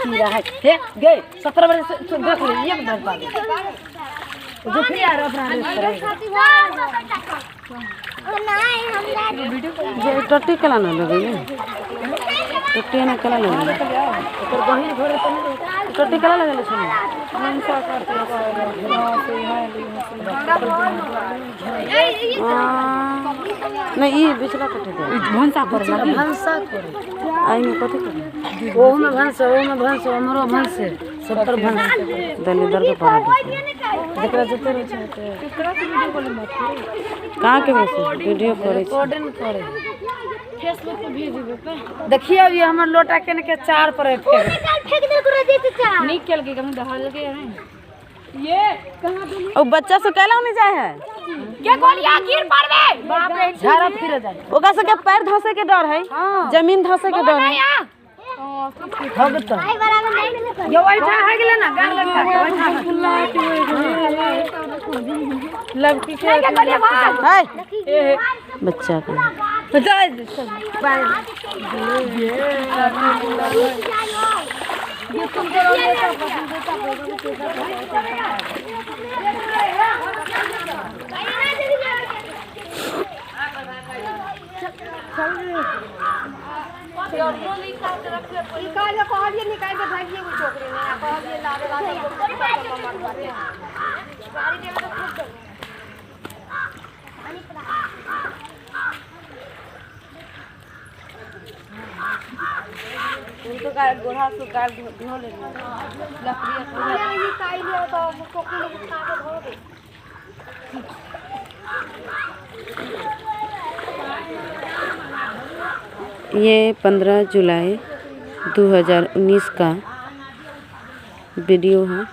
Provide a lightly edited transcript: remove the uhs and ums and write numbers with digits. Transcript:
खीरा है हे गए 17 बजे से देख ले एक दस बार जो फिर यार अपना जे टट्टी कला न लगे टट्टी न कला लगे तो गहिर घरे तो टट्टी कला लगे छे मनसा करते नहीं ई बिचला कटे दे भंसा करे आई में कथि करे ओ में भंसा हमरो भंसे 70 भंसे दलिदर के पड़ा जेकरा जते रहे छै केकरा के वीडियो कॉल मत कहां के वीडियो करे रिकॉर्डिंग करे फेसबुक पे भेजबे पे देखिए अब ये हमर लोटा केने के 4 पर फेंक दे तोरा देते चा निकल के कहीं दहाड़ लगे है ये कहां पे ओ बच्चा से कहला नहीं जाए है के गोलियां गिर पड़बे बाप रे झाड़ा फिर जाए ओका से के पैर धसे के डर है जमीन धसे के डर है भगत ये बैठा है गेले ना गाल लगा लड़की के है बच्चा का बता ये तुम करो उनको का गोहा से काट धो ले लकड़ी ये काई ले तो कोकी लोग खा के धो दे ये 15 जुलाई 2019 का वीडियो है।